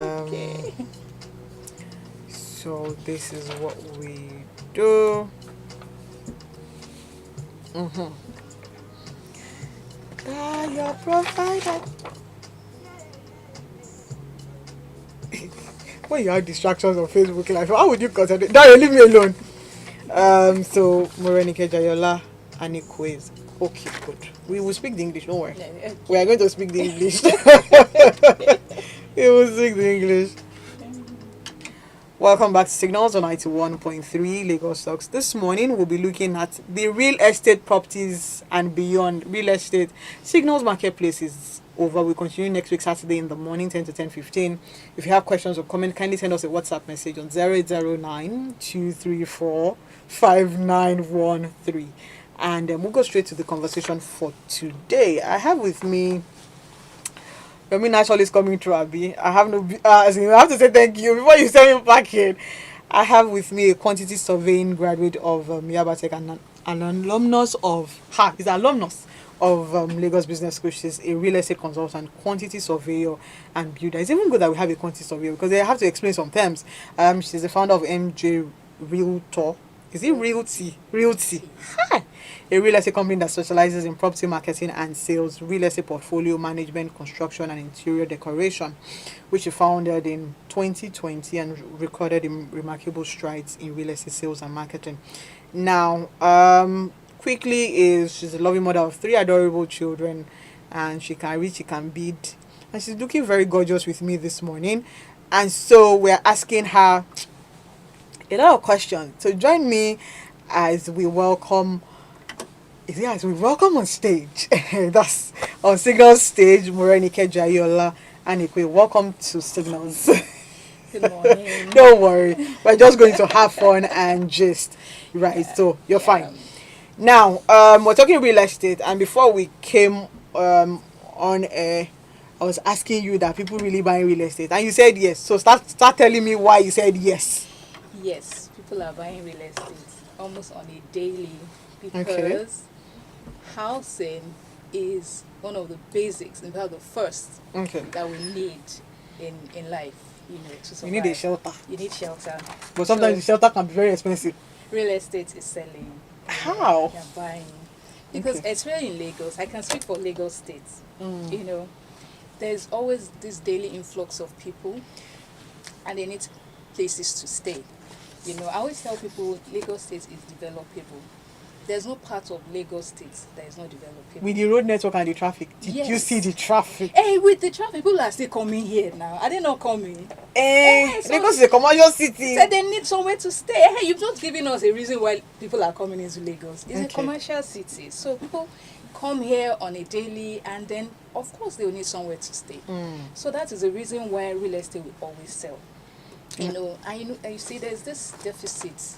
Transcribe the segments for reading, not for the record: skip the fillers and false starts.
Okay. So this is what we do. Mm-hmm. Your provider. When you have distractions on Facebook Live, how would you concentrate? Dario, leave me alone. So Morenike Jaiyeola Anekwe. Okay, good. We will speak the English. Don't worry. Yeah, We are okay. going to speak the English. We will speak the English. Welcome back to Signals on 91.3 Lagos Stocks. This morning we'll be looking at the real estate properties and beyond. Real estate Signals Marketplace is over. We continue next week Saturday in the morning 10 to 10:15. If you have questions or comment, kindly send us a WhatsApp message on 0809-234-5913. And we'll go straight to the conversation for today. I have with me your mean actually is coming through, Abby. I have no. As in, I have to say thank you before you send me back in. I have with me a quantity surveying graduate of Yabatech and an alumnus of is an alumnus of Lagos Business School. She's a real estate consultant, quantity surveyor, and builder. It's even good that we have a quantity surveyor because they have to explain some terms. She's the founder of MJ Realtor. Is it realty? Realty. Hi. A real estate company that specializes in property marketing and sales, real estate portfolio management, construction, and interior decoration, which she founded in 2020 and recorded remarkable strides in real estate sales and marketing. Now, quickly is she's a loving mother of three adorable children, and she can read, she can bid, and she's looking very gorgeous with me this morning. And so we're asking her a lot of questions. So join me as we welcome as we welcome on stage. That's on Signals stage, Morenike Jaiyeola Anekwe. Welcome to Signals. Good morning. Don't worry. We're just going to have fun and gist. Right, so you're fine. Now, we're talking real estate, and before we came on air, I was asking you that people really buying real estate, and you said yes. So start telling me why you said yes. Yes, people are buying real estate almost on a daily Okay. because housing is one of the basics, in fact, the first Okay. that we need in life. To You need a survive. shelter, You need shelter. but sometimes the So shelter can be very expensive. real estate is selling. How? You're buying because Okay. especially in Lagos, I can speak for Lagos State. Mm. You know, there's always this daily influx of people, and they need places to stay. I always tell people Lagos State is developable. There's no part of Lagos State that is not developable. With the road network and the traffic, did you Yes. see the traffic? Hey, with the traffic, people are still coming here now. Are they not coming? So Lagos is a commercial city. So they need somewhere to stay. Hey, you've not given us a reason why people are coming into Lagos. It's a Okay. commercial city. So people come here on a daily, and then, of course, they will need somewhere to stay. So that is the reason why real estate will always sell. And you see there's this deficit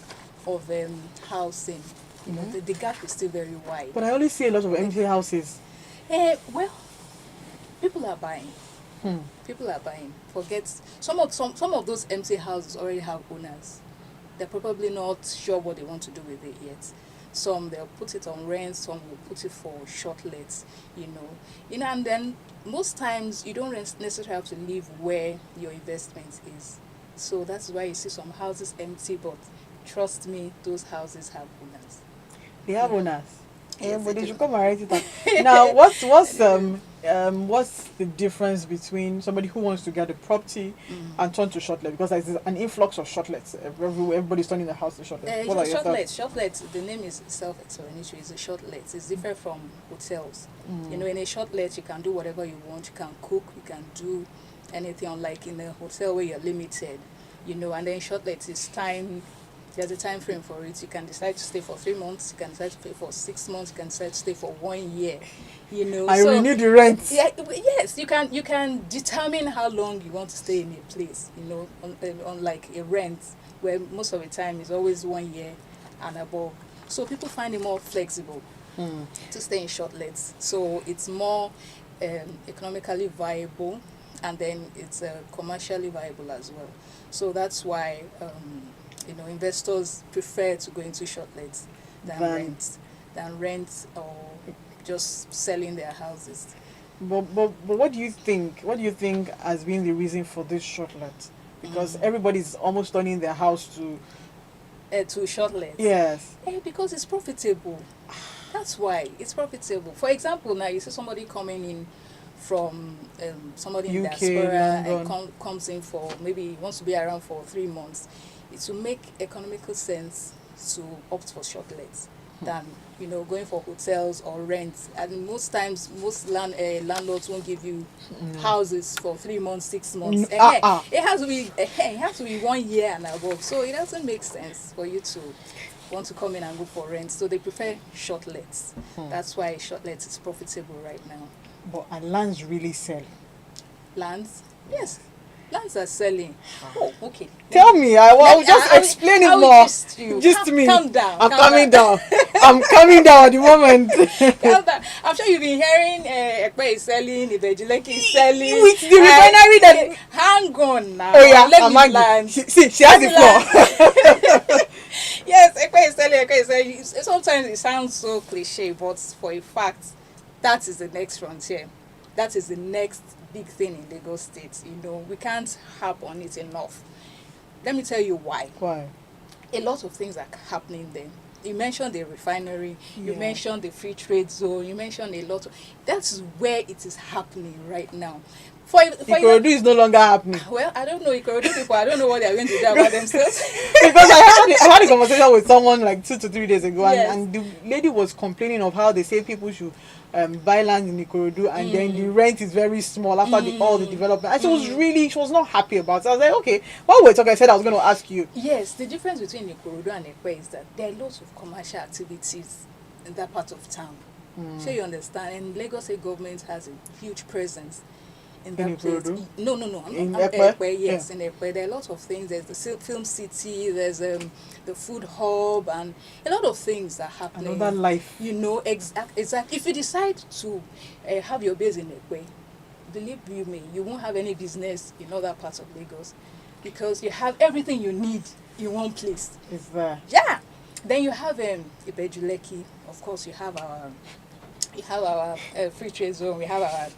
of housing. The gap is still very wide. But I only see a lot of empty houses. Well, people are buying. People are buying. Forget some of those empty houses already have owners. They're probably not sure what they want to do with it yet. Some they'll put it on rent, some will put it for short lets, and then most times you don't necessarily have to live where your investment is. So that's why you see some houses empty, but trust me, those houses have owners. They have Yeah. owners. Yes, But they they do. should come and write it down. Now, what's the difference between somebody who wants to get a property and turn to shortlet? Because there's an influx of shortlets everywhere. Everybody's turning their house to shortlet. What are your thoughts? Shortlet, the name is self-explanatory. It's a shortlet. It's different from hotels. In a shortlet, you can do whatever you want. You can cook. You can do anything. Unlike in a hotel where you're limited. And then shortlet is time. There's a time frame for it. You can decide to stay for 3 months. You can decide to stay for 6 months. You can decide to stay for 1 year. I renew the rent. Yeah, yes, you can determine how long you want to stay in a place. On like a rent, where most of the time is always 1 year and above. So people find it more flexible to stay in shortlets. So it's more economically viable, and then it's commercially viable as well. So that's why investors prefer to go into shortlets than rent or just selling their houses. But what do you think? What do you think has been the reason for this shortlet? Because everybody's almost turning their house to shortlets. Yes. Because it's profitable. That's why it's profitable. For example, now you see somebody coming in from somebody in UK, diaspora London. and comes in for maybe wants to be around for 3 months. It will make economical sense to opt for shortlets than going for hotels or rent. And most times, most landlords won't give you houses for 3 months, 6 months. It has to be 1 year and above. So it doesn't make sense for you to want to come in and go for rent. So they prefer shortlets. That's why shortlets is profitable right now. But lands really sell. Lands, yes. Lands are selling. Oh, okay. Tell me, I will just explain it more. Just me. Calm down. I'm coming down. I'm coming down at the moment. Calm down. I'm sure you've been hearing Ekwe is selling, Ibejuleki is selling. With the refinery that... Hang on now. Oh yeah, let me land. She has the floor. Yes, Ekwe is selling. Sometimes it sounds so cliche, but for a fact, that is the next frontier. That is the next big thing in Lagos State. We can't harp on it enough. Let me tell you why. Why? A lot of things are happening there. You mentioned the refinery, you mentioned the free trade zone, you mentioned a lot of... That's where it is happening right now. Ikorodu is no longer happening. Well, I don't know Ikorodu people. I don't know what they're going to do about themselves. Because I had a conversation with someone like 2 to 3 days ago, Yes. and the lady was complaining of how they say people should buy land in Ikorodu, and then the rent is very small after all the development. And she was not happy about it. I was like, okay, while we're talking, I said I was going to ask you. Yes, the difference between Ikorodu and Ekwe is that there are lots of commercial activities in that part of town. Sure, you understand? And Lagos State government has a huge presence in that place. No. In Ekwe, yes, in Ekwe. There are a lot of things. There's the film city, there's the food hub, and a lot of things are happening. Another life. Exactly. If you decide to have your base in Ekwe, believe you me, you won't have any business in other parts of Lagos because you have everything you need in one place. It's there. Yeah. Then you have Ibejuleki. Of course, you have our free trade zone. We have our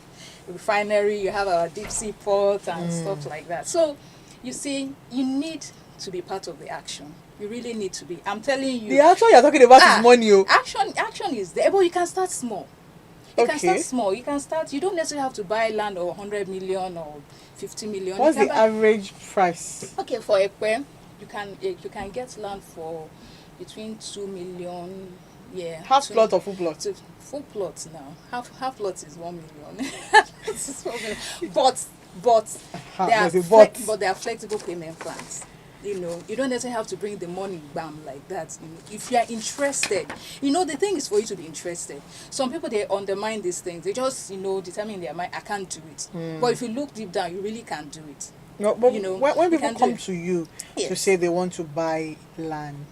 refinery, you have our deep sea port and stuff like that. So, you see, you need to be part of the action. You really need to be. I'm telling you. The action you're talking about is money. Action is there, but you can start small. You can start small. You can start. You don't necessarily have to buy land or 100 million or 50 million. What's the average price? Okay, for Ekwe, you can get land for between 2 million. Yeah. Half plot or full plot? Full plot now. Half plot is 1 million. But there are flexible payment plans. You don't necessarily have to bring the money bam like that. If you are interested, the thing is for you to be interested. Some people, they undermine these things. They just determine in their mind, I can't do it. But if you look deep down, you really can do it. No, but when people come to you to say they want to buy land,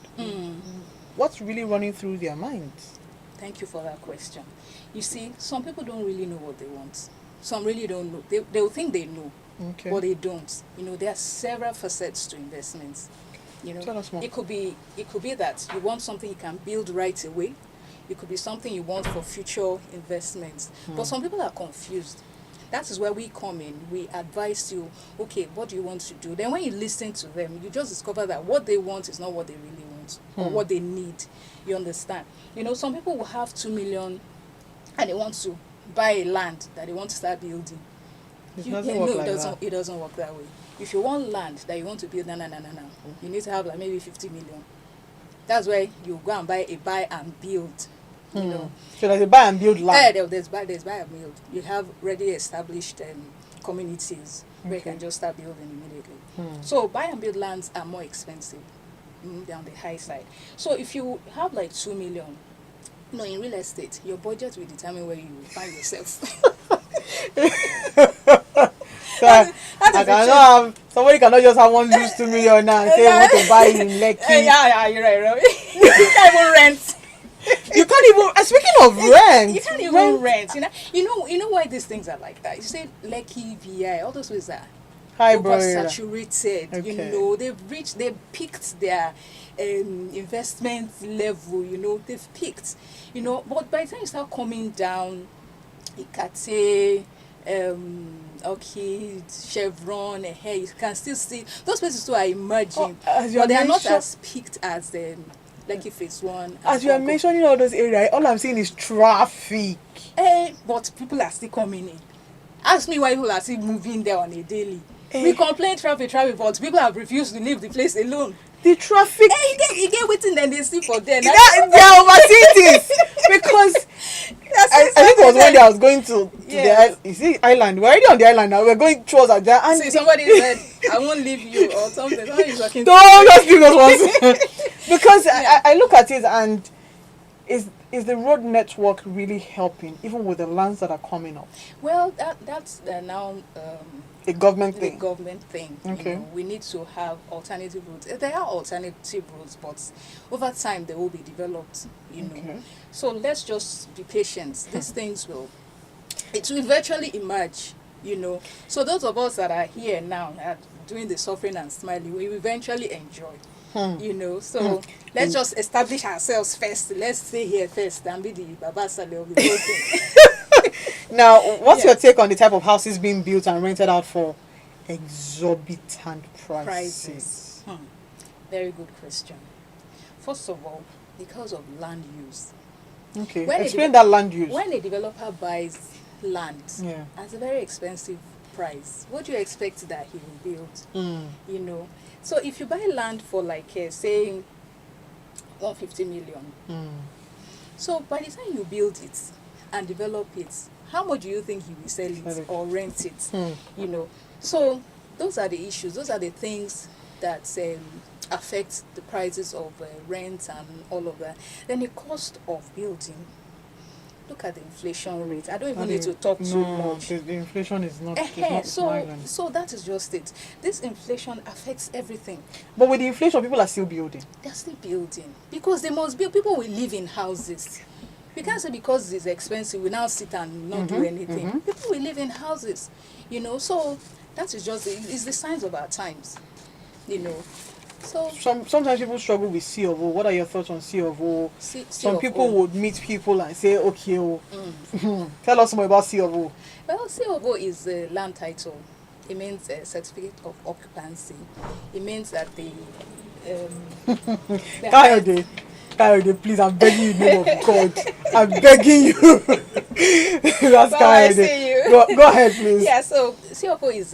what's really running through their minds? Thank you for that question. You see, some people don't really know what they want. Some really don't know. They'll think they know, but they don't. There are several facets to investments. Tell us more. It could be that you want something you can build right away. It could be something you want for future investments. But some people are confused. That is where we come in. We advise you, okay, what do you want to do? Then when you listen to them, you just discover that what they want is not what they really want or what they need. You understand? Some people will have 2 million and they want to buy a land that they want to start building. It doesn't work that way. If you want land that you want to build, no. You need to have like maybe 50 million. That's where you go and buy and build. So there's a buy and build land. There's buy and build. You have already established communities where you can just start building immediately. So buy and build lands are more expensive. They're on the high side. So if you have like 2 million, in real estate, your budget will determine where you will find yourself. Somebody cannot just have one lose 2 million now and say want to buy in Lekki. Yeah, you're right. You can't even rent. You can't even. Speaking of rent, you can't even rent. You know why these things are like that. You say Lekki, VI, all those places are oversaturated. Okay. They've picked their investment level. They've picked. But by the time you start coming down, Ikate, okay, Chevron, hey, you can still see those places too are emerging, but they are not as peaked as like if it's one. As you are mentioning all those areas, all I'm seeing is traffic. But people are still coming in. Ask me why people are still moving there on a daily. We complain traffic, but people have refused to leave the place alone. The traffic. You get waiting and they sleep for them. They are overseeing this because I think it was one day I was going to the island. We're already on the island now. We're going towards Aja. And see, somebody said, "I won't leave you" or something. Somebody is working. Don't just leave those ones. Because I look at it and is the road network really helping, even with the lands that are coming up? Well, that's now a government thing. Okay. We need to have alternative routes. There are alternative routes, but over time they will be developed. Okay. So let's just be patient. These things will eventually emerge. So those of us that are here now are doing the suffering and smiling, we will eventually enjoy. So let's just establish ourselves first. Let's stay here first and be the Baba Sale of the whole thing. Now, what's your take on the type of houses being built and rented out for exorbitant prices? Very good question. First of all, because of land use. Okay, explain that land use. When a developer buys land at a very expensive price, what do you expect that he will build? So if you buy land for say 150 million, so by the time you build it and develop it, how much do you think he will sell it or rent it? So those are the issues. Those are the things that affect the prices of rent and all of that. Then the cost of building. Look at the inflation rate. I don't even need to talk too much. The inflation is not. So that is just it. This inflation affects everything. But with the inflation, people are still building. They're still building because they must build. People will live in houses. We can't say because it's expensive we now sit and not do anything. People will live in houses. So that is just it's the signs of our times. So sometimes people struggle with C of O. What are your thoughts on C of O? Some people would meet people and say, okay, tell us more about C of O. Well, C of O is a land title. It means a certificate of occupancy. It means that Kayode, please, I'm begging you in the name of God. I'm begging you. That's Kayode. Go ahead, please. Yeah, so CFO is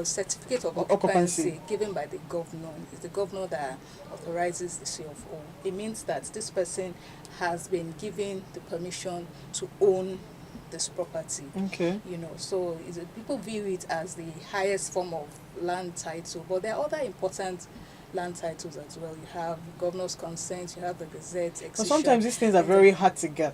certificate of occupancy given by the governor. It's the governor that authorizes the CFO. It means that this person has been given the permission to own this property. Okay. So people view it as the highest form of land title, but there are other important land titles as well. You have governor's consent, you have the gazette, etc. But sometimes these things are very hard to get.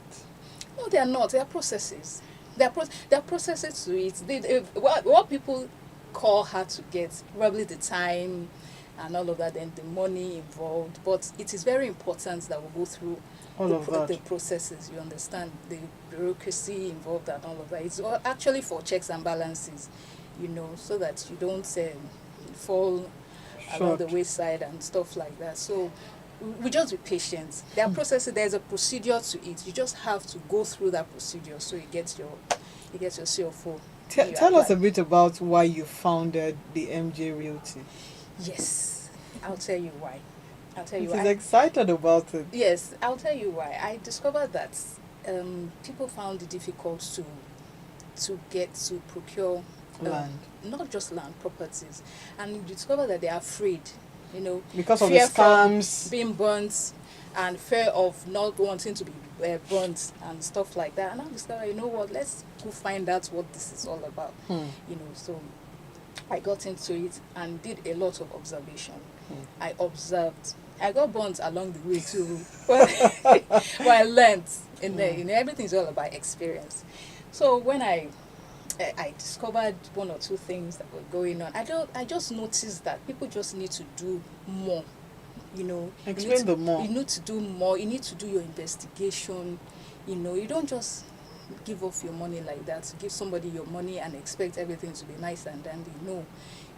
No, they are not. They are processes. There are processes to it. What people call hard to get, probably the time and all of that, and the money involved. But it is very important that we go through the processes. You understand the bureaucracy involved and all of that. It's actually for checks and balances, so that you don't fall along the wayside and stuff like that. So we just be patient. There are processes. There's a procedure to it. You just have to go through that procedure so you get your CFO. Tell us a bit about why you founded the MJ Realty. Yes, I'll tell you why. She's excited about it. Yes, I'll tell you why. I discovered that people found it difficult to procure land. Not just land, properties. And you discover that they are afraid, because of the scams, being burnt, and fear of not wanting to be burnt and stuff like that. And I discovered, let's go find out what this is all about. So I got into it and did a lot of observation. I observed. I got burnt along the way too. But I learned everything's all about experience. So when I discovered one or two things that were going on. I just noticed that people just need to do more. Explain the more. You need to do more. You need to do your investigation. You don't just give off your money like that, give somebody your money and expect everything to be nice and dandy. No,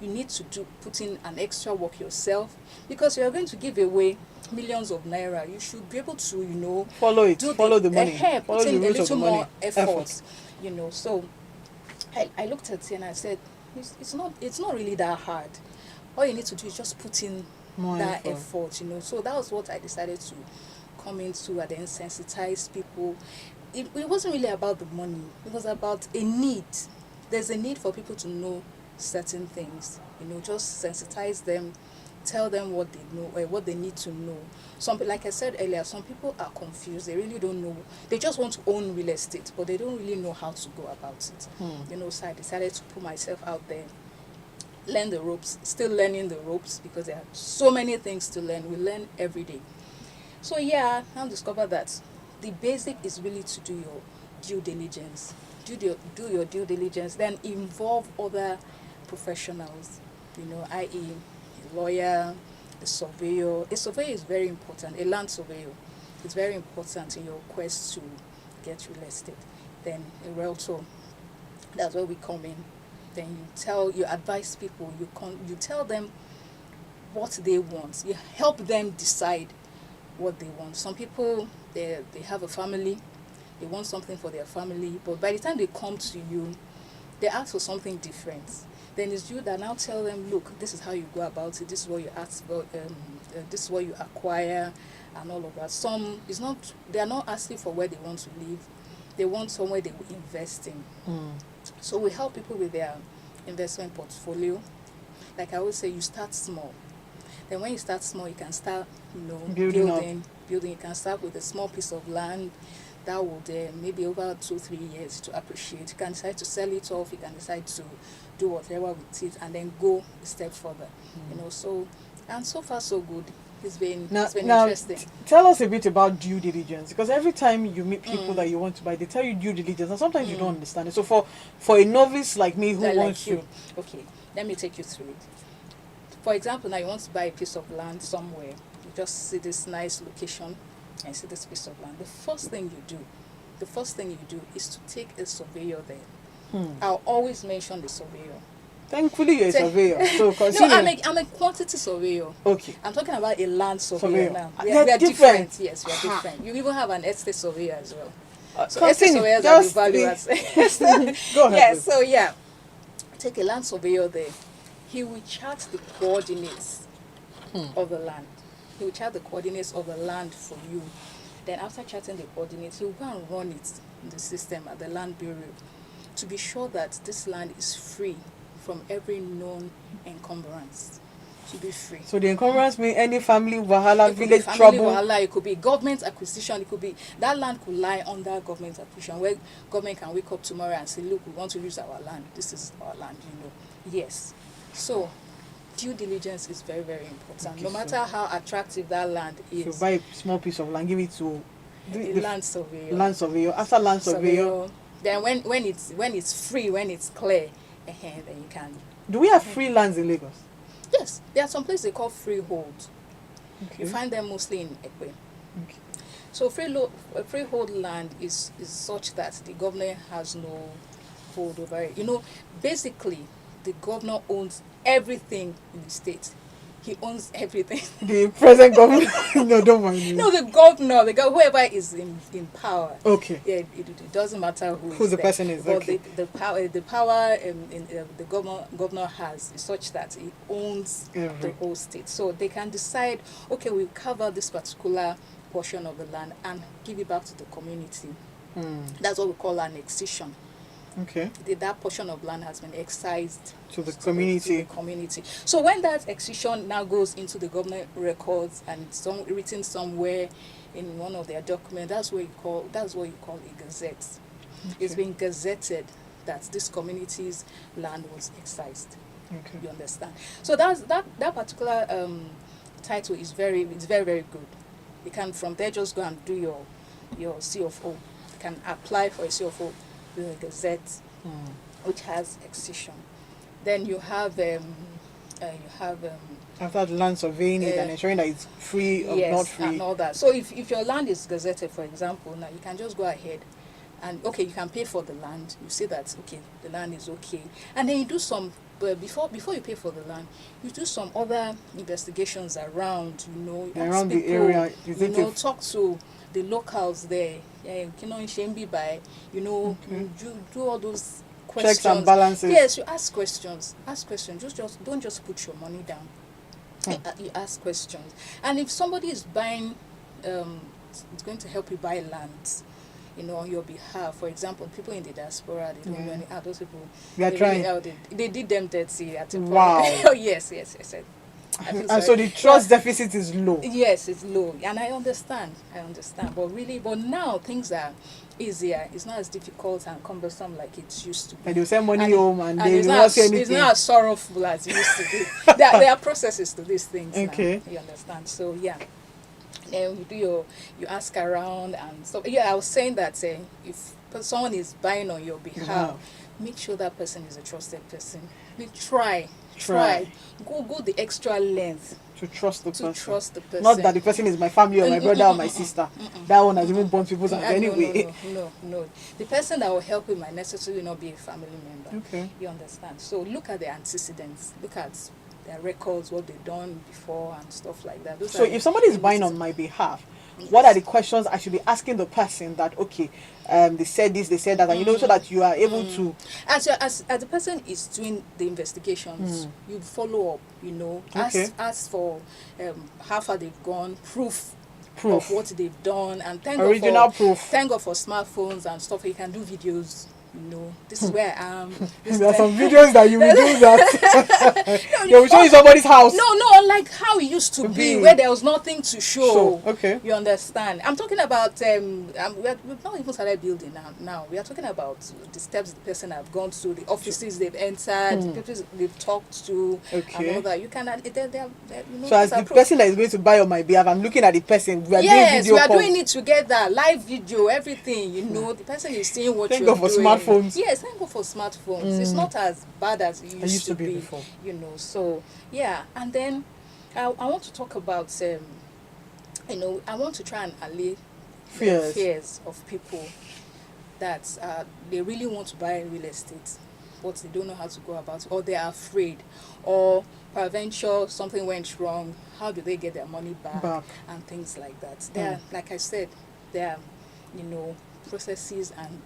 you need to put in an extra work yourself, because you're going to give away millions of naira. You should be able to, follow the money, put in a little more effort. So I looked at it and I said, it's not really that hard. All you need to do is just put in more effort. So that was what I decided to come into, and then sensitize people. It wasn't really about the money. It was about a need. There's a need for people to know certain things. Just sensitize them, tell them what they know or what they need to know. Like I said earlier, some people are confused. They really don't know. They just want to own real estate, but they don't really know how to go about it. So I decided to put myself out there, learn the ropes, still learning the ropes, because there are so many things to learn. We learn every day. So yeah, I've discovered that the basic is really to do your due diligence. Do your due diligence, then involve other professionals, i.e. a lawyer, a surveyor. A surveyor is very important, a land surveyor. It's very important in your quest to get real estate. Then a realtor, that's where we come in. Then you advise people, you tell them what they want. You help them decide what they want. Some people, they have a family, they want something for their family, but by the time they come to you, they ask for something different. Then it's you that now tell them, look, this is how you go about it, this is what you ask for, this is what you acquire, and all of that. They are not asking for where they want to live, they want somewhere they will invest in. So we help people with their investment portfolio. Like I always say, you start small. Then when you start small, you can start, building. You can start with a small piece of land that would maybe over 2-3 years to appreciate. You can decide to sell it off. You can decide to do whatever with it, and then go a step further. So far so good. It's been interesting. Tell us a bit about due diligence, because every time you meet people that you want to buy, they tell you due diligence, and sometimes you don't understand it. So for a novice like me who wants to, okay, let me take you through it. For example, now you want to buy a piece of land somewhere. You just see this nice location and see this piece of land. The first thing you do is to take a surveyor there. I'll always mention the surveyor. Thankfully, you're a surveyor. So no, I'm a quantity surveyor. Okay. I'm talking about a land surveyor now. We are different. Yes, we are different. You even have an estate surveyor as well. So estate surveyors are the valuers. Go ahead. Take a land surveyor there. He will chart the coordinates of the land. He will chart the coordinates of the land for you. Then after charting the coordinates, he will go and run it in the system at the land bureau to be sure that this land is free from every known encumbrance. To be free. So the encumbrance means any family wahala, village trouble. Wahala, it could be government acquisition, it could be that land could lie under government acquisition, where government can wake up tomorrow and say, look, we want to use our land. This is our land, Yes. So due diligence is very, very important. No matter how attractive that land is. So buy a small piece of land, give it to the land surveyor. Land surveyor. After land surveyor. Then when it's free, when it's clear, then you can. Do we have free lands in Lagos? Yes, there are some places they call freehold. Okay. You find them mostly in Ekwe. Okay. So freehold land is such that the governor has no hold over it. Basically, the governor owns everything in the state. He owns everything. The present governor? No, don't mind me. No, the governor, whoever is in power. Okay. Yeah, it doesn't matter who the person is. But okay. the power the governor has is such that he owns the whole state. So they can decide, okay, we'll cover this particular portion of the land and give it back to the community. That's what we call annexation. Okay. That portion of land has been excised to the community. So when that excision now goes into the government records and it's written somewhere in one of their documents, that's what you call a gazette. Okay. It's been gazetted that this community's land was excised. Okay. You understand? So that particular title is very very good. You can from there just go and do your CFO. You can apply for a CFO. The gazette, which has excision. Then you have after the land surveying it and ensuring that it's free or not free and all that. So if your land is gazetted, for example, now you can just go ahead and okay, you can pay for the land. You see that okay, the land is okay, and then you do some. But before you pay for the land, you do some other investigations around. You around ask the people, area. talk to the locals there. Yeah, in Shembi by, Okay. you do all those questions. Checks and balances. Yes, you ask questions. Ask questions. Just don't just put your money down. You ask questions, and if somebody is buying, it's going to help you buy land, on your behalf. For example, people in the diaspora, they don't know any. Those people, They are trying. They did them dirty at a point. Wow. Oh yes. I feel And sorry. so the trust deficit is low. Yes, it's low, and I understand. But now things are easier. It's not as difficult and cumbersome like it used to be. And you send money And home and they it's will not not say anything. It's not as sorrowful as it used to be. There are processes to these things. Okay. Now, you understand? So yeah. Then you ask around and stuff. Yeah, I was saying that if someone is buying on your behalf, make sure that person is a trusted person. Try. Go the extra length to trust the person. Not that the person is my family or my brother or my sister. That one has even burnt people's hands anyway. No. The person that will help you might necessarily not be a family member. Okay. You understand? So look at the antecedents. Look at their records, what they've done before and stuff like that. So if somebody is buying on my behalf, what are the questions I should be asking the person that, okay, they said this, they said that, and so that you are able to... As the person is doing the investigations, you follow up, Okay. ask for how far they've gone, proof of what they've done, and thank God for smartphones and stuff. You can do videos. This is where I am. There are some videos that you will do that. They will show you somebody's house. No, like how it used to be, where there was nothing to show. Okay. You understand? I'm talking about, we've not even started building now. We are talking about the steps the person have gone through, the offices they've entered, the people they've talked to, and all that. You can, so as the person that is going to buy on my behalf, I'm looking at the person. We are doing video we are calls. doing it together, live video, everything. The person is seeing what you're doing. Thank God for smartphones. Yes, thank God for smartphones. It's not as bad as it used to be before. So yeah, and then I want to talk about I want to try and allay fears of people that they really want to buy real estate, but they don't know how to go about it, or they are afraid, or peradventure something went wrong. How do they get their money back? And things like that. There, like I said, there are processes and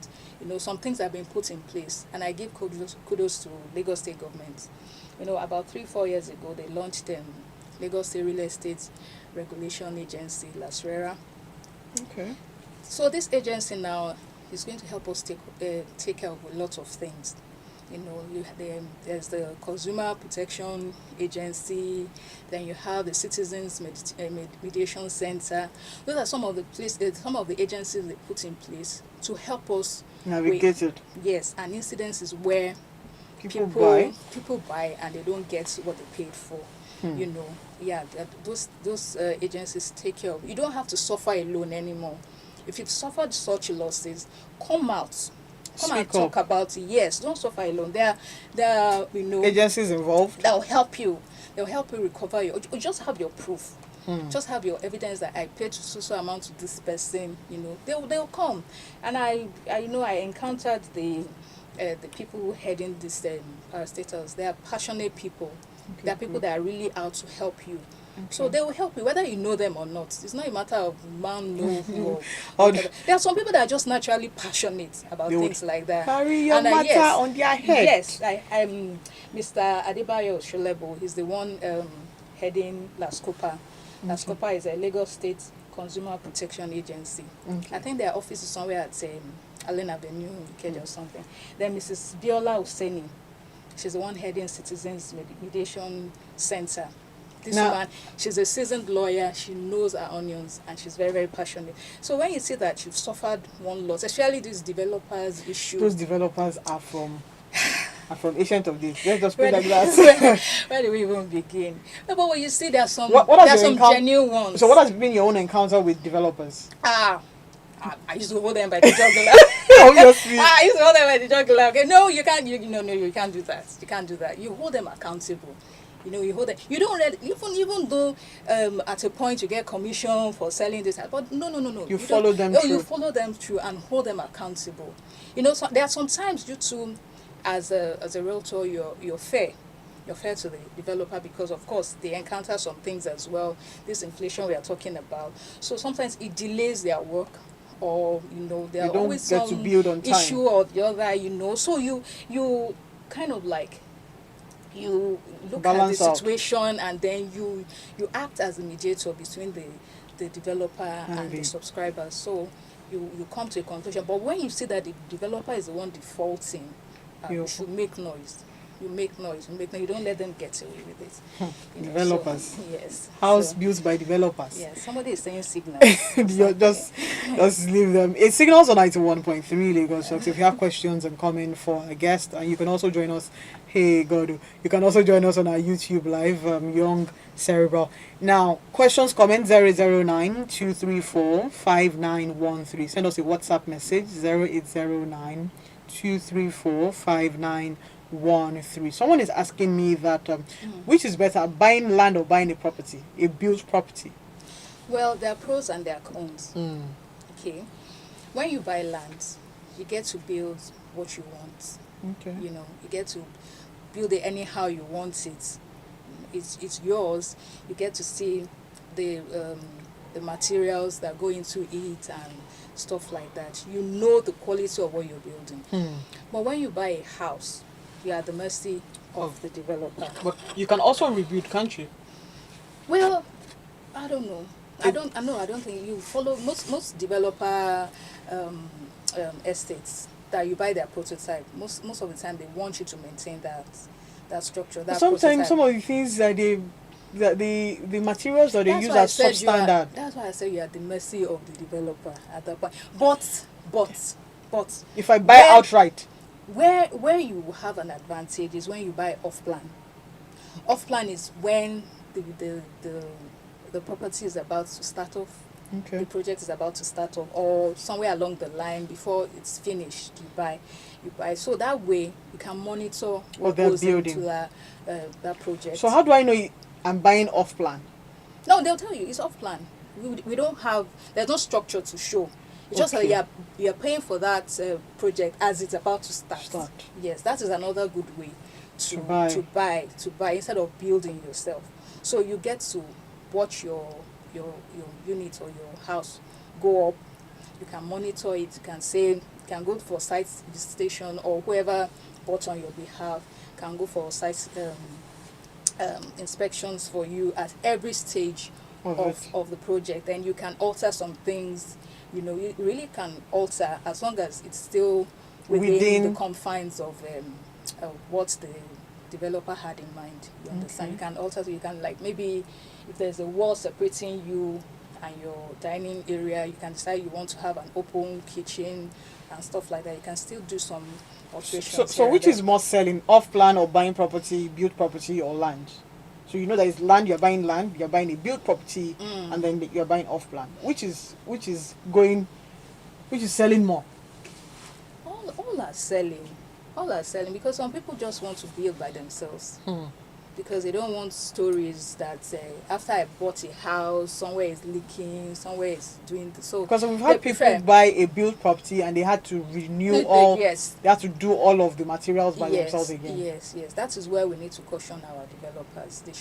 some things have been put in place, and I give kudos to Lagos State government. About 3-4 years ago they launched Lagos State Real Estate Regulation Agency, LASRERA. Okay. So this agency now is going to help us take care of a lot of things. There's the Consumer Protection Agency, then you have the Citizens Mediation Center. Those are some of the agencies they put in place to help us navigate it. Yes, and incidences where people buy and they don't get what they paid for. Those agencies take care of. You don't have to suffer alone anymore. If you've suffered such losses, come out. And talk about it. Yes, don't suffer alone. There are agencies involved that will help you. They'll help you recover you just have your proof. Just have your evidence that I paid so amount to this person. They'll come. And I encountered the people heading this parastatals. They are passionate people. Okay, they are people that are really out to help you. Okay. So they will help you whether you know them or not. It's not a matter of man know or there are some people that are just naturally passionate about things like that. Carry your matter on their head. Yes, I'm Mr. Adewunmi. He's the one heading LASCOPA. LASCOPA is a Lagos State Consumer Protection Agency. Okay. I think their office is somewhere at Allen Avenue, Ikeja or something. Then Mrs. Biola Oseni, she's the one heading Citizens Mediation Center. This woman, she's a seasoned lawyer. She knows her onions, and she's very, very passionate. So when you see that you've suffered one loss, especially these developers issue, those developers are from ancient of days. Let's just put like that. Where do we even begin? But when you see, there are some genuine ones. So what has been your own encounter with developers? I used to hold them by the jugular. Obviously. I used to hold them by the jugular. Okay, no, you can't. You can't do that. You can't do that. You hold them accountable. You know, you hold it. You don't let, even though at a point you get commission for selling this, but no. You follow them No, through. you follow them through and hold them accountable. You know, so there are sometimes you too, as a realtor, you're fair. You're fair to the developer because, of course, they encounter some things as well. This inflation we are talking about. So sometimes it delays their work, or you know, there They are don't always get to some build on time. issue or the other. You know, so you kind of like you look Balance at the out. situation and then you act as a mediator between the developer and the- the subscribers. So you come to a conclusion. But when you see that the developer is the one defaulting, You- you should make noise. You make noise. You don't let them get away with it. You know, Developers. So, yes. House So, built by developers. yeah, somebody is saying signal. You're just leave them. It signals on 91.3 Lagos. So if you have questions and comment for a guest, and you can also join us. Hey God, you can also join us on our YouTube live. Young Cerebral. Now questions, comment 009 234 5913. Send us a WhatsApp message 0809 234 5913. Someone is asking me that which is better, buying land or buying a property, a built property. Well, there are pros and there are cons. Okay. When you buy land, you get to build what you want. Okay. You know, you get to build it anyhow you want it. It's yours. You get to see the materials that go into it and stuff like that. You know the quality of what you're building. But when you buy a house, you are at the mercy of the developer. But you can also rebuild, can't you? Well, I don't know. I don't think you follow most developer estates that you buy their prototype. Most of the time they want you to maintain that structure. That Sometimes prototype. some of the things that the materials that they That's use why I are said you are- substandard. That's why I say you're at the mercy of the developer at that point. But If I buy When- outright, where you have an advantage is when you buy off plan. Off plan is when the property is about to start off. okay. The project is about to start off, or somewhere along the line before it's finished, you buy. So that way you can monitor what they're goes building. into that project. So how do I know I'm buying off plan? No, they'll tell you it's off plan. We don't have, there's no structure to show. It's just that Okay. you're paying for that project as it's about to start. Yes, that is another good way to buy instead of building yourself. So you get to watch your unit or your house go up. You can monitor it. You can say, you can go for site visitation, or whoever bought on your behalf can go for site inspections for you at every stage of the project. And you can alter some things. You know, you really can alter as long as it's still within the confines of what the developer had in mind. You understand? Okay. You can alter, so you can, like, maybe if there's a wall separating you and your dining area, you can decide you want to have an open kitchen and stuff like that. You can still do some alterations. So which is more selling, off plan or buying property, built property or land? So you know there is land, you're buying a built property, and then you're buying off plan. Which is selling more? All are selling. All are selling because some people just want to build by themselves. Because they don't want stories that after I bought a house, somewhere is leaking, somewhere is doing this. So because we've had people buy a built property and they had to renew all. Yes. They had to do all of the materials by themselves again. Yes. That is where we need to caution our developers. They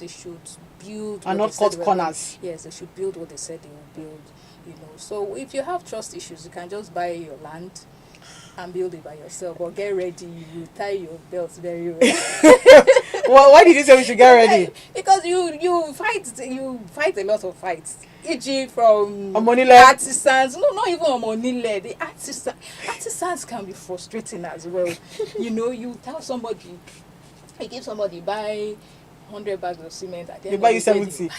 should build And what not they said cut they corners. Yes, they should build what they said they will build. You know. So if you have trust issues, you can just buy your land and build it by yourself. But get ready, you tie your belts very well. Well, why did you say we should get ready? Because you fight a lot of fights. E.g. from Omonile. artisans. No, not even Omonile. The artisans can be frustrating as well. You know, you tell somebody, you give somebody buy 100 bags of cement. At the They end buy of you the day, 70.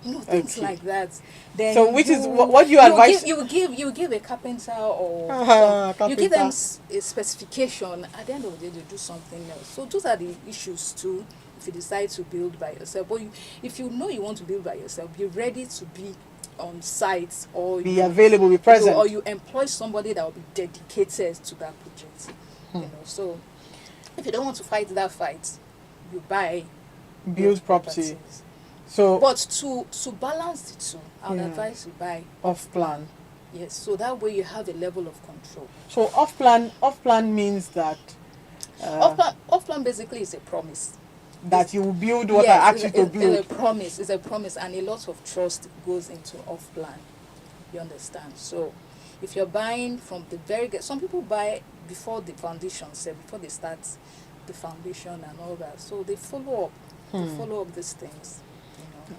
you know, things Okay. like that. Then So which is what do you advise? You give a carpenter or you give Carpenter. them a specification. At the end of the day, they do something else. So those are the issues too. If you decide to build by yourself, but if you know you want to build by yourself, be ready to be on site, or Be available, be present. or you employ somebody that will be dedicated to that project. You know, so if you don't want to fight that fight, you buy Build property. properties. So But to balance the two, I would Yeah. advise you buy off plan. Yes, so that way you have a level of control. So off plan means that Off plan basically is a promise. that you will build what Yes, I asked you to it's build. a promise. It's a promise, and a lot of trust goes into off plan. You understand? So, if you're buying from the very get, some people buy before the foundation, say before they start the foundation and all that. So they follow up. They follow up these things.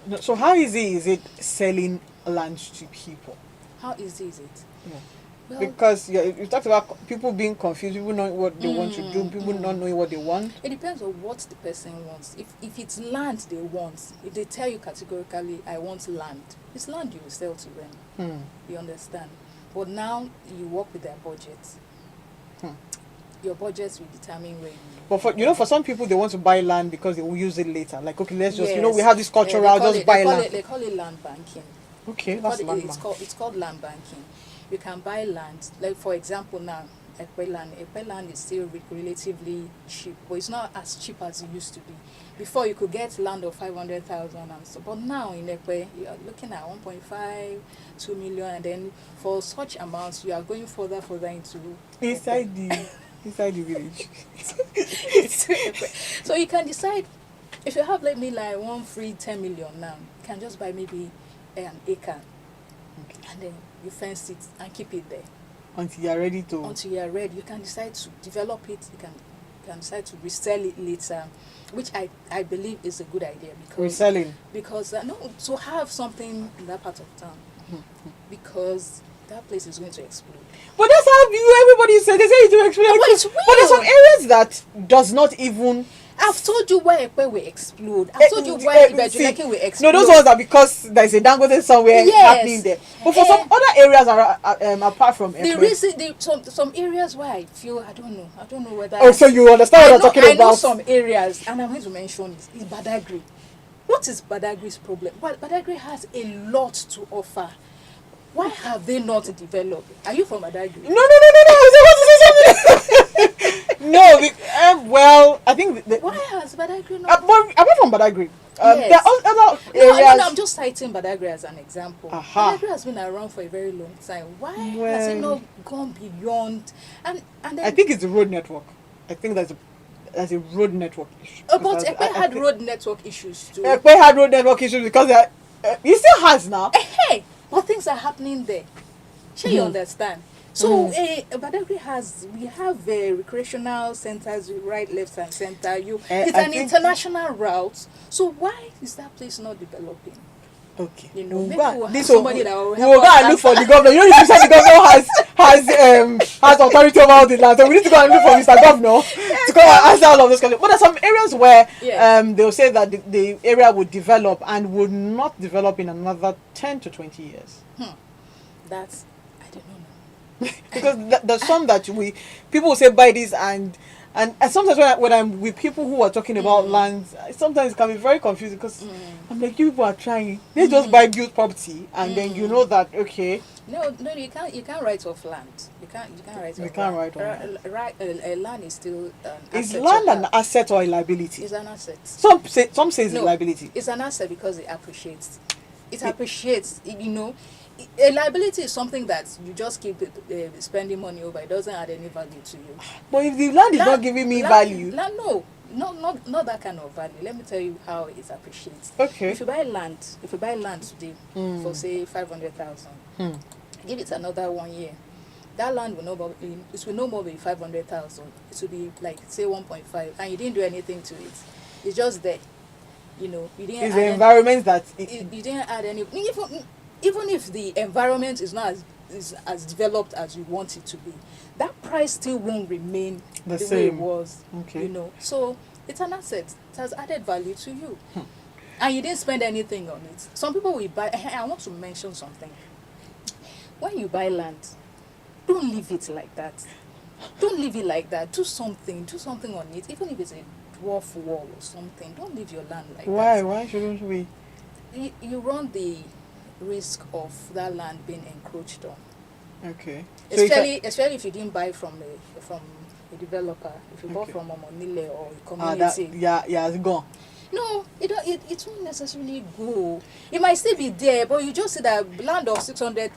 You know, So how easy is it selling land to people? how easy is it? Yeah. Well, Because you talked about people being confused, people knowing what they want to do, people not knowing what they want. it depends on what the person wants. If it's land they want, if they tell you categorically, I want land, it's land you will sell to them. You understand? But now you work with their budget. Your budget will determine where you. But for some people, they want to buy land because they will use it later. Like, okay, let's just, Yes. we have this cultural, just buy land. They call it land banking. Okay, that's land It's bank. called land banking. You can buy land, like for example now, Ekwe land is still relatively cheap, but it's not as cheap as it used to be. Before you could get land of 500,000 and so, but now in Ekwe you are looking at 1.5, 2 million, and then for such amounts you are going further into Inside the village. So you can decide if you have like 1 free 10 million now, you can just buy maybe an acre, and then you fence it and keep it there Until you are ready to. until you are ready. You can decide to develop it. You can decide to resell it later, which I believe is a good idea Reselling. because no, to have something in that part of town, because that place is going to explode. But that's how everybody said. They say it will explain. But it's But there's some areas that does not even. I've told you why Ekpe will explode. I've told you why Ibejuleke will explode. No, those ones are because there's a Dangote somewhere Yes. happening there. But for some other areas apart from The Ekwe. reason, some areas where I feel I don't know whether. Oh, so you understand what I'm talking I know about? some areas, and I'm going to mention is Badagry. What is Badagry's problem? Well, Badagry has a lot to offer. Why have they not developed? Are you from Badagry? No. I want to say something. No, well, I think Why has Badagry not? apart from Badagry, Yes. there are other areas. No, I'm just citing Badagry as an example. Aha. Badagry has been around for a very long time. Why has Well, it not gone beyond? And then, I think it's the road network. I think that's a road network issue. but Ekpe had road network issues too. Ekwe had road network issues because he still has now. Hey, but things are happening there. Sure, you understand? So, Badagry we have recreational centers right, left, and center. It's I an think- international route. So why is that place not developing? Okay. You know, We'll maybe go we'll and- have so somebody that will we help will go us and look for the governor. You know, you said the governor has authority over all the land, so we need to go and look for Mr. Governor to come and answer all of those questions. But there's some areas where Yes. they'll say that the area would develop and would not develop in another 10 to 20 years. That's, I don't know. Because there's some that people will say buy this and sometimes when I'm with people who are talking about lands, sometimes it can be very confusing because I'm like, you people are trying. They just buy built property and then you know that okay. No, you can't write off land. You can't write off. You can't write off land. Land is still an Is asset land to an have. asset or a liability? It's an asset. Some say it's No, a liability. It's an asset because it appreciates. It appreciates. You know, a liability is something that you just keep spending money over. It doesn't add any value to you. But if the land is not giving me value, No, not that kind of value. Let me tell you how it appreciates. okay. If you buy land today for say 500,000, give it another 1 year, that land will no more be 500,000. It will be like say 1.5, and you didn't do anything to it. It's just there. You know, you didn't. It's add the any- environment that you didn't add any. Even if the environment is not as developed as you want it to be, that price still won't remain The way it same. was. Okay. You know, so it's an asset. It has added value to you, and you didn't spend anything on it. Some people will buy. I want to mention something. When you buy land, don't leave it like that. Don't leave it like that. Do something on it, even if it's a dwarf wall or something. Don't leave your land like why? that. Why shouldn't we? You run the risk of that land being encroached on. Okay. So Especially if you didn't buy from a developer, if you bought Okay. from Omonile or a That, community, yeah, it's gone. no, it won't necessarily go. It might still be there, but you just see that land of 600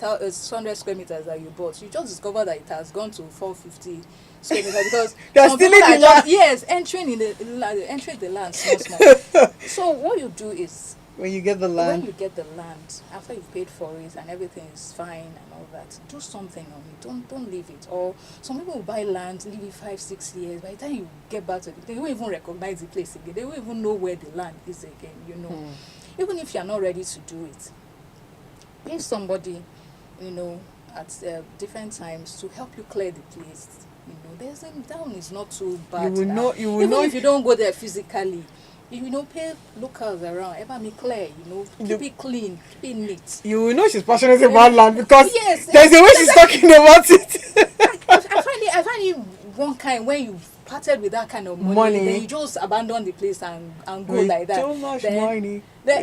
square meters that you bought, you just discover that it has gone to 450 square meters because They're some still people in are the land. just, yes, entering the land small, small. So what you do is, When you get the when land, you get the land, after you've paid for it and everything is fine and all that, do something on it. Don't leave it. Or some people will buy land, leave it 5-6 years. By the time you get back to it, they won't even recognize the place again. They won't even know where the land is again. Even if you're not ready to do it, pay somebody, at different times to help you clear the place. That one is not too bad. you will now. know. You will Even know if you don't go there physically, pay locals around, ever me clear, keep it clean, keep it neat. You will know she's passionate about land because Yes, there's a way she's talking about it. I find it one kind when you parted with that kind of money, Money. then you just abandon the place and go With like that. too much Then- money. No,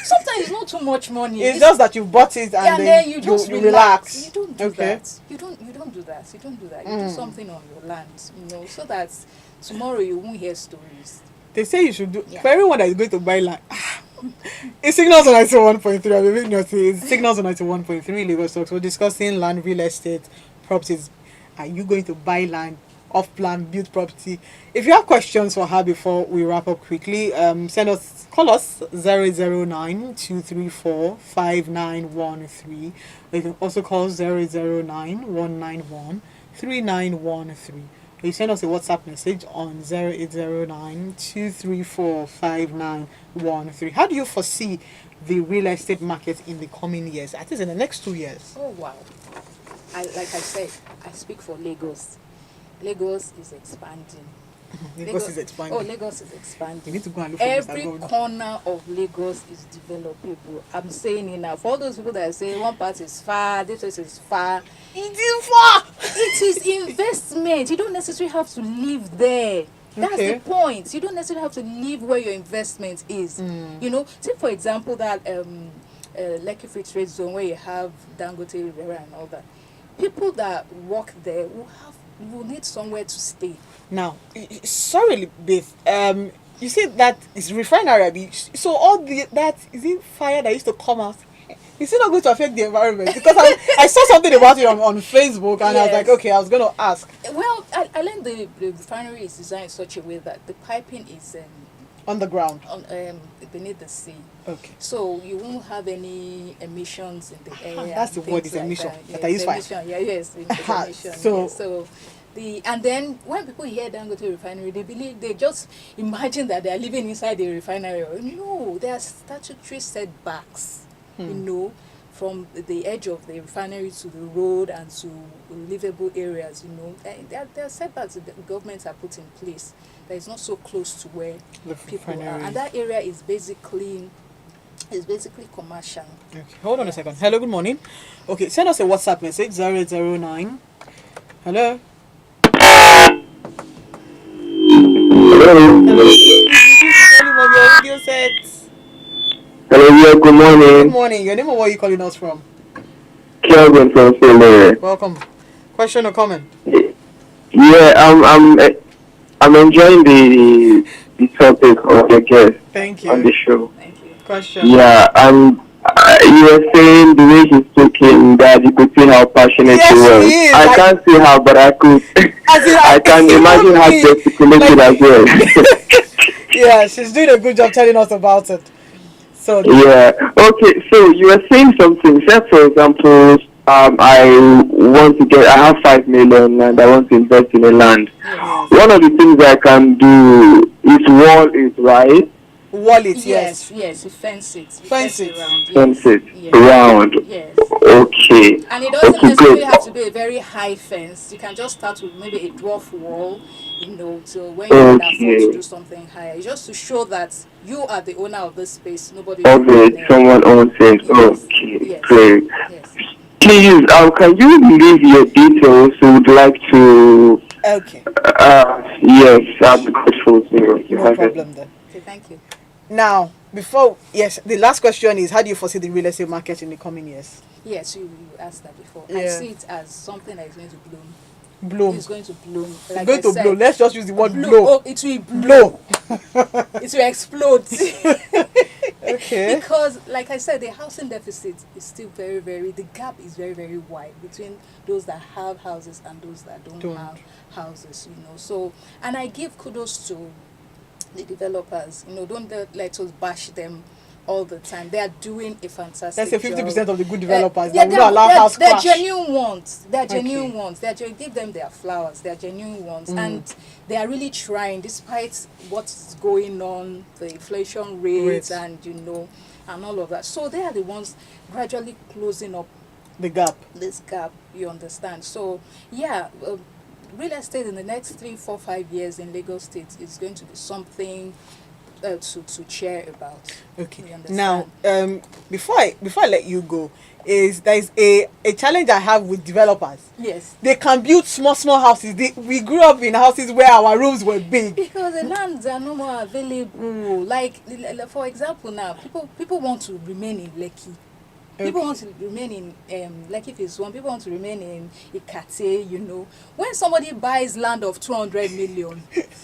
sometimes it's not too much money. It's just that you bought it and then you just you relax. You don't do Okay. that. You don't do that. You don't do that. You do something on your land, so that tomorrow you won't hear stories. They say you should do Yeah. for everyone that is going to buy land. It signals on 91.3. I mean, it's signals on 91.3 Lagos Talks. We're discussing land, real estate, properties. Are you going to buy land, off plan, build property? If you have questions for her before we wrap up quickly, call us 009-234-5913. You can also call 009-191-3913. You send us a WhatsApp message on 0809-234-5913. How do you foresee the real estate market in the coming years? At least in the next 2 years. Oh wow! Like I said, I speak for Lagos. Lagos is expanding. Lagos is expanding. Oh, Lagos is expanding. You need to go and look for Every Mr. Governor. corner of Lagos is developable. I'm saying it now. For all those people that say one part is far, this place is far, It is far. it is investment. You don't necessarily have to live there. That's Okay. the point. You don't necessarily have to live where your investment is. Take for example that Lekki Free Trade Zone where you have Dangote Rivera and all that. People that work there will need somewhere to stay. Now, sorry, Beth. You see that is refinery. Abi? So all that is it fire that used to come out. Is it not going to affect the environment? Because I saw something about it on Facebook and I was Yes. like, okay, I was going to ask. Well, I learned the refinery is designed in such a way that the piping is On the ground. beneath the sea. Okay. So you won't have any emissions in the area. That's the and word, things is emission. That. That I use fire. Emission. Yeah, yes, it's emission. So- yes. So and then when people hear Dangote refinery, they just imagine that they are living inside the refinery. No, there are statutory setbacks. From the edge of the refinery to the road and to livable areas. There are setbacks that the governments have put in place that is not so close to where The people are, refinery. and that area is basically commercial. Okay. Hold on a second. Hello, good morning. Okay, send us a WhatsApp message 0809. Hello. Hello. Hello. Volume of your radio set. Hello, yeah, good Good morning. morning. Your name or where are you calling us from? Kelvin from Sule. Welcome. Question or comment? Yeah, I'm enjoying the topic of the guest Thank on you. the show. Thank you. Question. Yeah, you were saying the way she's speaking that you could see how passionate Yes, she was. she is. I can't see how, but I could. As in, I can even imagine how me, gesticulated like- as well. Yeah, she's doing a good job telling us about it. So Yeah. Okay. So you were saying something. Say, for example, I have 5 million and I want to invest in a land. yes. One of the things I can do is wall it, right? Wallet, Yes, yes. you fence it. You Fence it. around. Fence it Yes. round. Yes. Okay. And it doesn't Okay, necessarily great. have to be a very high fence. You can just start with maybe a dwarf wall, so when you can afford to Okay. do something higher. It's just to show that you are the owner of this space. Nobody Of should it, be there. someone owns it. Yes. Okay, Yes. great. Yes. Please, can you leave your details? We would like to. Okay. Yes, I'm grateful to you. No problem then. Okay, thank you. Now, the last question is, how do you foresee the real estate market in the coming years? Yes, you asked that before. I Yeah. see it as something that is going to bloom. Bloom. It's going to bloom. It's Like going I to said, blow. Let's just use the word blow. Oh, it will blow. Blow. It will explode. Okay. Because, like I said, the housing deficit is still the gap is very, very wide between those that have houses and those that don't have houses, So, and I give kudos to the developers, don't let us bash them all the time. They are doing a fantastic Let's say 50% job. of the good developers Yeah, that will not allow house they're crash. genuine ones. They're genuine Okay. ones. Give them their flowers. They're genuine ones, and they are really trying, despite what's going on, the inflation rates, and and all of that. So they are the ones gradually closing up The gap. this gap. You understand? So yeah. Real estate in the next 3, 4, 5 years in Lagos State is going to be something to cheer about. Okay. You understand? Now, before I let you go, there is a challenge I have with developers. Yes. They can build small houses. We grew up in houses where our rooms were big. Because the lands are no more available. Like for example, now people want to remain in Lekki. People want to remain in Lekki Phase 1. People want to remain in Ikate. When somebody buys land of 200 million,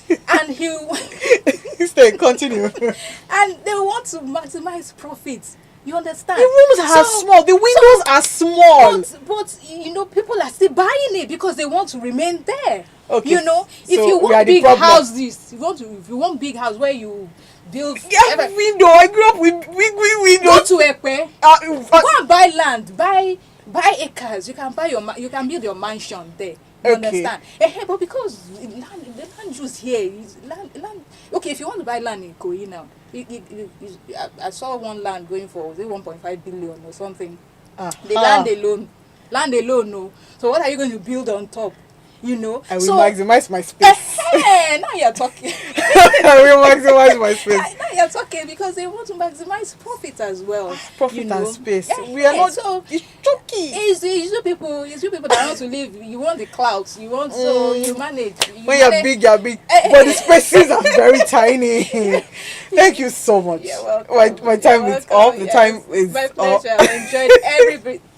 and Stay, continue. and they want to maximize profits. You understand? The rooms are small. The windows are small. But people are still buying it because they want to remain there. Okay. If you want big houses, if you want big house where you build window. I grew up with big windows. Go to Ekpe. Go and buy land. Buy acres. You can build your mansion there. You understand? But because the land use here is land. Okay, if you want to buy land in Ikoyi now, I saw one land going for 1.5 billion or something. The land alone, no. So what are you going to build on top? I will maximize my space. Now you're talking. I will maximize my space. Now you're talking because they want to maximize profit as well. Profit and space. We are not. So it's tricky. It's you people that want to live. You want the clouds. You want you manage. When you're big, but the spaces are very tiny. Thank you so much. You're welcome. My time is up. The time is my pleasure. up. I enjoyed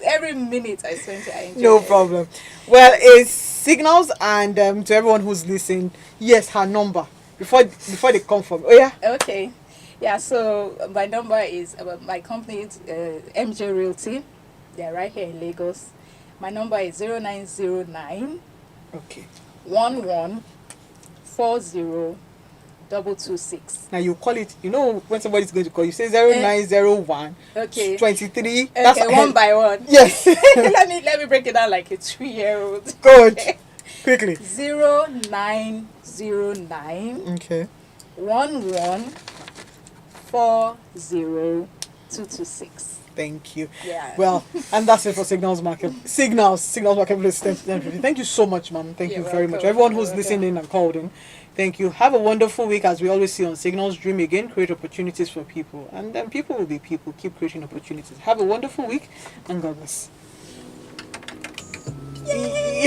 every minute I spent here. I enjoyed No problem. Well, it's Signals, and to everyone who's listening, yes, her number before they come from. Oh yeah. Okay. Yeah. So my number is my company is MJ Realty. They're right here in Lagos. My number is 0909. Okay. 1140226. Now you call it. When somebody's going to call, you say 0901. Okay. 23. Okay, That's one by one. Yes. let me break it down like a 2-year-old. Good. Quickly. 0909. Okay. 1140226. Thank you. Yeah. Well, and that's it for Signals Marketplace. Thank you so much, ma'am. Thank you very much. Everyone who's listening and called in, thank you. Have a wonderful week. As we always see on Signals, dream again, create opportunities for people, and then people will be people. Keep creating opportunities. Have a wonderful week, and God bless. Yay!